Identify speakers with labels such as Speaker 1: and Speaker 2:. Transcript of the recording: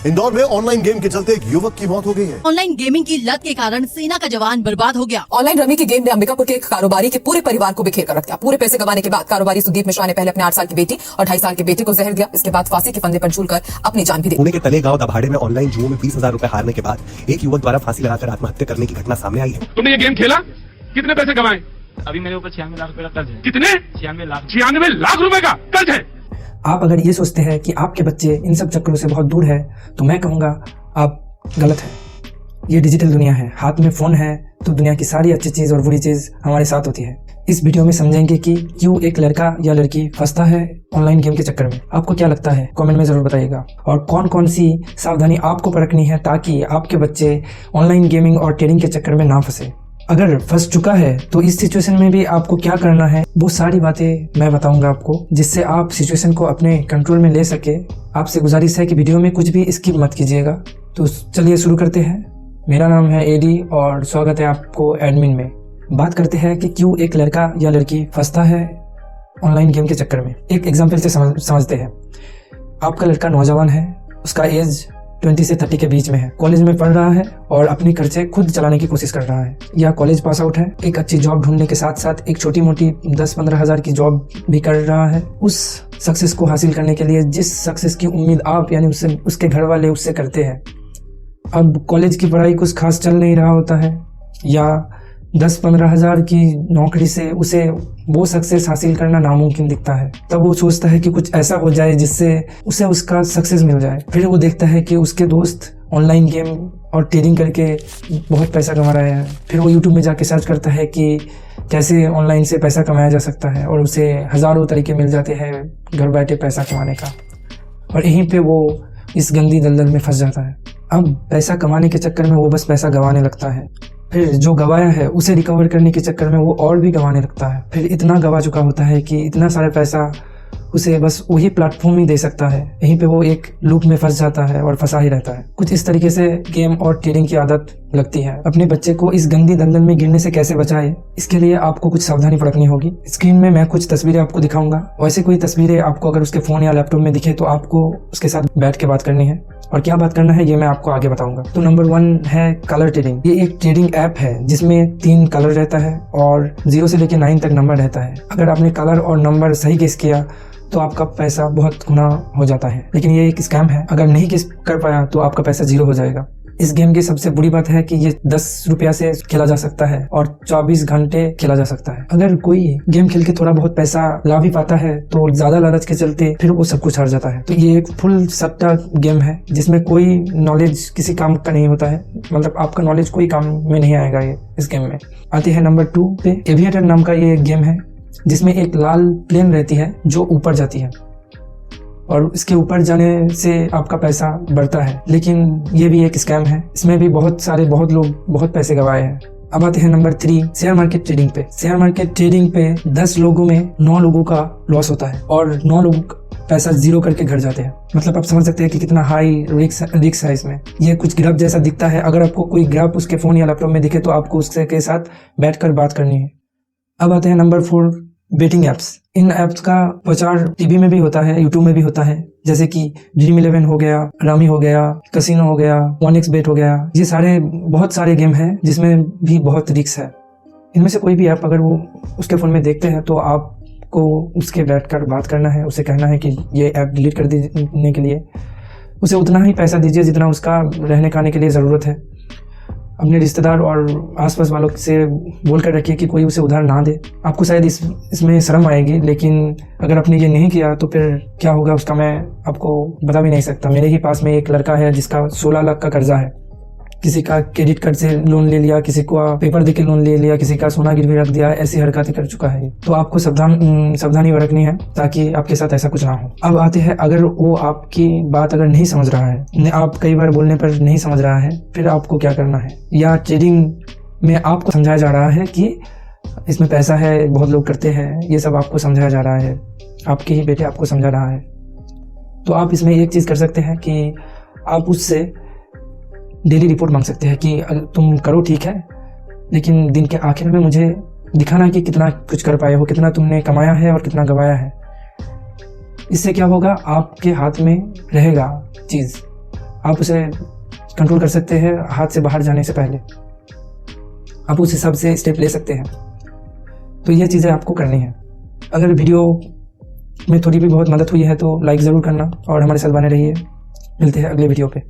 Speaker 1: इंदौर में online game के चलते एक युवक की मौत हो गई है।
Speaker 2: ऑनलाइन गेमिंग की लत के कारण सेना का जवान बर्बाद हो गया।
Speaker 3: ऑनलाइन रमी के गेम ने अंबिकापुर के एक कारोबारी के पूरे परिवार को बिखेर कर रख दिया। पूरे पैसे गंवाने के बाद कारोबारी सुदीप मिश्रा ने पहले अपने 8 साल की बेटी और 2.5 साल के बेटे को जहर दिया। इसके बाद फांसी के फंदे पर झूलकर अपनी जान भी दी।
Speaker 4: पुणे के तलेगांव दभाड़े में ऑनलाइन जुओ में 20,000 रुपए हारने के बाद एक युवक द्वारा फांसी लगाकर आत्महत्या करने की घटना सामने आई है।
Speaker 5: तुमने ये गेम खेला, कितने पैसे कमाए?
Speaker 6: अभी मेरे ऊपर 96 लाख रुपए का कर्ज है।
Speaker 5: कितने? 96 लाख रुपए का कर्ज है।
Speaker 7: आप अगर ये सोचते हैं कि आपके बच्चे इन सब चक्करों से बहुत दूर है तो मैं कहूँगा आप गलत हैं। ये डिजिटल दुनिया है, हाथ में फ़ोन है तो दुनिया की सारी अच्छी चीज़ और बुरी चीज़ हमारे साथ होती है। इस वीडियो में समझेंगे कि क्यों एक लड़का या लड़की फंसता है ऑनलाइन गेम के चक्कर में। आपको क्या लगता है कमेंट में ज़रूर बताइएगा। और कौन कौन सी सावधानी आपको बरतनी है ताकि आपके बच्चे ऑनलाइन गेमिंग और ट्रेडिंग के चक्कर में ना फंसे। अगर फंस चुका है तो इस सिचुएशन में भी आपको क्या करना है वो सारी बातें मैं बताऊंगा आपको, जिससे आप सिचुएशन को अपने कंट्रोल में ले सके। आपसे गुजारिश है कि वीडियो में कुछ भी स्किप मत कीजिएगा। तो चलिए शुरू करते हैं। मेरा नाम है एडी और स्वागत है आपको एडमिन में। बात करते हैं कि क्यों एक लड़का या लड़की फंसता है ऑनलाइन गेम के चक्कर में। एक एग्जाम्पल से समझते हैं। आपका लड़का नौजवान है, उसका एज 20 से 30 के बीच में है, कॉलेज में पढ़ रहा है और अपनी खर्चे खुद चलाने की कोशिश कर रहा है, या कॉलेज पास आउट है, एक अच्छी जॉब ढूंढने के साथ साथ एक छोटी मोटी 10-15 हज़ार की जॉब भी कर रहा है। उस सक्सेस को हासिल करने के लिए जिस सक्सेस की उम्मीद आप यानी उसके घर वाले उससे करते हैं, अब कॉलेज की पढ़ाई कुछ खास चल नहीं रहा होता है, या 10-15 हज़ार की नौकरी से उसे वो सक्सेस हासिल करना नामुमकिन दिखता है। तब वो सोचता है कि कुछ ऐसा हो जाए जिससे उसे उसका सक्सेस मिल जाए। फिर वो देखता है कि उसके दोस्त ऑनलाइन गेम और ट्रेडिंग करके बहुत पैसा कमा रहे हैं। फिर वो यूट्यूब में जाके सर्च करता है कि कैसे ऑनलाइन से पैसा कमाया जा सकता है, और उसे हज़ारों तरीके मिल जाते हैं घर बैठे पैसा कमाने का, और यहीं पे वो इस गंदी दलदल में फंस जाता है। अब पैसा कमाने के चक्कर में वो बस पैसा गंवाने लगता है। फिर जो गवाया है उसे रिकवर करने के चक्कर में वो और भी गंवाने लगता है। फिर इतना गवा चुका होता है कि इतना सारा पैसा उसे बस वही प्लेटफॉर्म ही दे सकता है। यहीं पे वो एक लूप में फंस जाता है और फंसा ही रहता है। कुछ इस तरीके से गेम और ट्रेडिंग की आदत लगती है। अपने बच्चे को इस गंदी दलदल में गिरने से कैसे बचाए, इसके लिए आपको कुछ सावधानी बरतनी होगी। स्क्रीन में मैं कुछ तस्वीरें आपको दिखाऊंगा। वैसे कोई तस्वीरें आपको अगर उसके फ़ोन या लैपटॉप में दिखे तो आपको उसके साथ बैठ के बात करनी है, और क्या बात करना है ये मैं आपको आगे बताऊंगा। तो नंबर 1 है कलर ट्रेडिंग। ये एक ट्रेडिंग ऐप है जिसमें 3 कलर रहता है और 0 से लेकर 9 तक नंबर रहता है। अगर आपने कलर और नंबर सही गेस किया तो आपका पैसा बहुत गुना हो जाता है, लेकिन ये एक स्कैम है। अगर नहीं गेस कर पाया तो आपका पैसा 0 हो जाएगा। इस गेम की सबसे बुरी बात है कि ये 10 रुपया से खेला जा सकता है और 24 घंटे खेला जा सकता है। अगर कोई गेम खेल के थोड़ा बहुत पैसा ला भी पाता है तो ज्यादा लालच के चलते फिर वो सब कुछ हार जाता है। तो ये एक फुल सट्टा गेम है जिसमें कोई नॉलेज किसी काम का नहीं होता है, मतलब आपका नॉलेज कोई काम में नहीं आएगा ये इस गेम में। आते हैं नंबर 2 पे। एविएटर नाम का ये एक गेम है जिसमें एक लाल प्लेन रहती है जो ऊपर जाती है, और इसके ऊपर जाने से आपका पैसा बढ़ता है, लेकिन ये भी एक स्कैम है। इसमें भी बहुत लोग बहुत पैसे गंवाए हैं। अब आते हैं नंबर 3 शेयर मार्केट ट्रेडिंग पे। शेयर मार्केट ट्रेडिंग पे 10 लोगों में 9 लोगों का लॉस होता है और 9 लोग पैसा 0 करके घर जाते हैं। मतलब आप समझ सकते हैं कि कितना हाई रिस्क है इसमें। ये कुछ ग्राफ जैसा दिखता है। अगर आपको कोई ग्राफ उसके फोन या लैपटॉप में दिखे तो आपको उसके के साथ बैठकर बात करनी है। अब आते हैं नंबर 4 बेटिंग ऐप्स। इन ऐप्स का प्रचार टीवी में भी होता है, यूट्यूब में भी होता है, जैसे कि ड्रीम 11 हो गया, रामी हो गया, कसिनो हो गया, 1xbet हो गया। ये बहुत सारे गेम हैं जिसमें भी बहुत रिस्क है। इनमें से कोई भी ऐप अगर वो उसके फ़ोन में देखते हैं तो आपको उसके बैठकर बात करना है, उसे कहना है कि ये ऐप डिलीट कर देने के लिए उसे उतना ही पैसा दीजिए जितना उसका रहने खाने के लिए ज़रूरत है। अपने रिश्तेदार और आसपास वालों से बोल कर रखिए कि कोई उसे उधार ना दे। आपको शायद इसमें शर्म आएगी, लेकिन अगर आपने ये नहीं किया तो फिर क्या होगा उसका मैं आपको बता भी नहीं सकता। मेरे ही पास में एक लड़का है जिसका 16 लाख का कर्जा है। किसी का क्रेडिट कार्ड से लोन ले लिया, किसी को पेपर देके लोन ले लिया, किसी का सोना गिरवी रख दिया, ऐसी हरकतें कर चुका है। तो आपको सावधानी बरतनी है ताकि आपके साथ ऐसा कुछ ना हो। अब आते हैं, अगर वो आपकी बात अगर नहीं समझ रहा है, आप कई बार बोलने पर नहीं समझ रहा है, फिर आपको क्या करना है। या ट्रेडिंग में आपको समझाया जा रहा है कि इसमें पैसा है, बहुत लोग करते हैं, ये सब आपको समझाया जा रहा है, आपके ही बेटे आपको समझा रहा है। तो आप इसमें एक चीज़ कर सकते हैं कि आप उससे डेली रिपोर्ट मांग सकते हैं कि तुम करो ठीक है, लेकिन दिन के आखिर में मुझे दिखाना कि कितना कुछ कर पाए हो, कितना तुमने कमाया है और कितना गंवाया है। इससे क्या होगा, आपके हाथ में रहेगा चीज़, आप उसे कंट्रोल कर सकते हैं हाथ से बाहर जाने से पहले। आप उस हिसाब से स्टेप ले सकते हैं। तो ये चीज़ें आपको करनी है। अगर वीडियो में थोड़ी भी बहुत मदद हुई है तो लाइक ज़रूर करना और हमारे साथ बने रहिए। मिलते हैं अगले वीडियो पे।